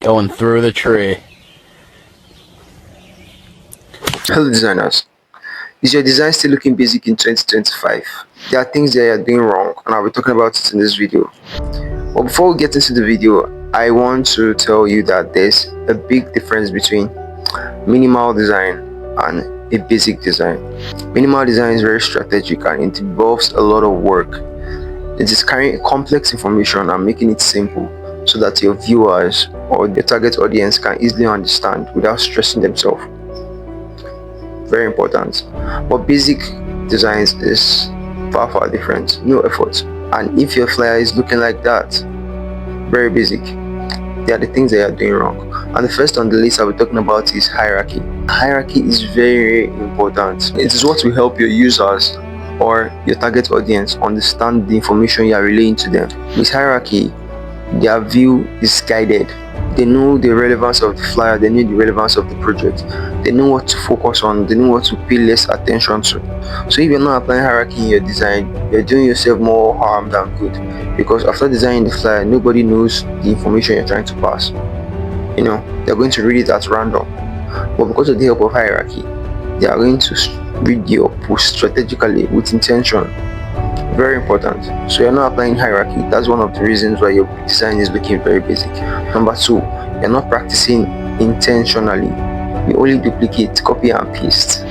Going through the tree. Hello designers, is your design still looking basic in 2025? There are things that you are doing wrong and I'll be talking about it in this video. But before we get into the video, I want to tell you that there's a big difference between minimal design and a basic design. Minimal design is very strategic and it involves a lot of work. It is carrying complex information and making it simple so that your viewers or your target audience can easily understand without stressing themselves. Very important. But basic designs is far different, no effort. And if your flyer is looking like that, very basic, they are the things that you are doing wrong. And the first on the list I'll be talking about is hierarchy. Hierarchy is very important. It is what will help your users or your target audience understand the information you are relaying to them. With hierarchy, their view is guided. They know the relevance of the flyer, they know the relevance of the project, they know what to focus on, they know what to pay less attention to. So if you're not applying hierarchy in your design, you're doing yourself more harm than good, because after designing the flyer, nobody knows the information you're trying to pass. They're going to read it at random. But because of the help of hierarchy, they are going to read your post strategically with intention. Very important. So you're not applying hierarchy. That's one of the reasons why your design is looking very basic. Number two, you're not practicing intentionally. You only duplicate, copy and paste.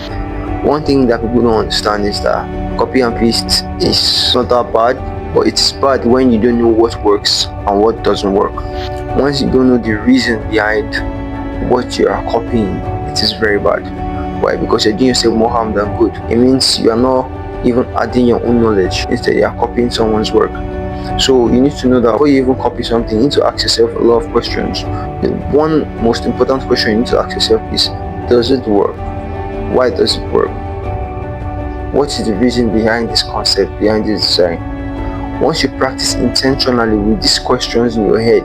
One thing that people don't understand is that copy and paste is not that bad, but it's bad when you don't know what works and what doesn't work. Once you don't know the reason behind what you are copying, it is very bad. Why? Because you're doing yourself more harm than good. It means you are not even adding your own knowledge, instead you are copying someone's work. So you need to know that before you even copy something, you need to ask yourself a lot of questions. The one most important question you need to ask yourself is, does it work? Why does it work? What is the reason behind this concept, behind this design? Once you practice intentionally with these questions in your head,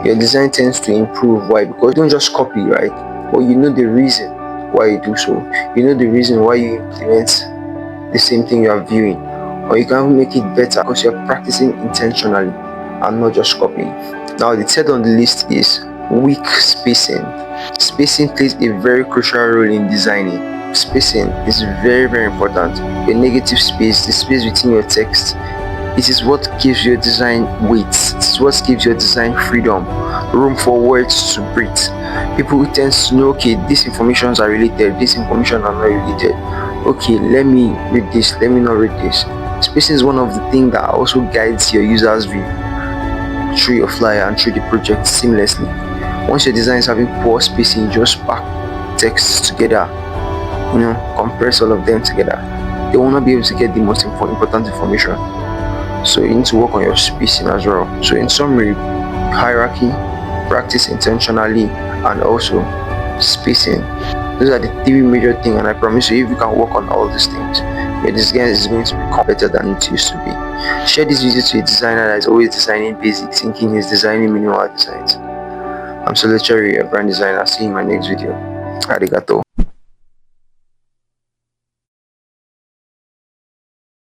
your design tends to improve. Why? Because you don't just copy, right? But you know the reason why you do so. You know the reason why you implement the same thing you are viewing, or you can even make it better because you're practicing intentionally and not just copying. Now the third on the list is weak spacing. Spacing plays a very crucial role in designing. Spacing is very important. Your negative space, the space between your text, it is what gives your design weight. It is what gives your design freedom, room for words to breathe. People who tend to know, okay, these informations are related, these information are not related. Okay, let me read this, let me not read this. Spacing is one of the things that also guides your user's view through your flyer and through the project seamlessly. Once your design is having poor spacing, you just pack texts together, compress all of them together. They will not be able to get the most important information. So you need to work on your spacing as well. So in summary, hierarchy, practice intentionally, and also spacing. Those are the three major things, and I promise you, if you can work on all these things, your design is going to become better than it used to be. Share this video to a designer that is always designing basic, thinking he's designing minimal designs. I'm Solitary, a brand designer. See you in my next video. Arigato.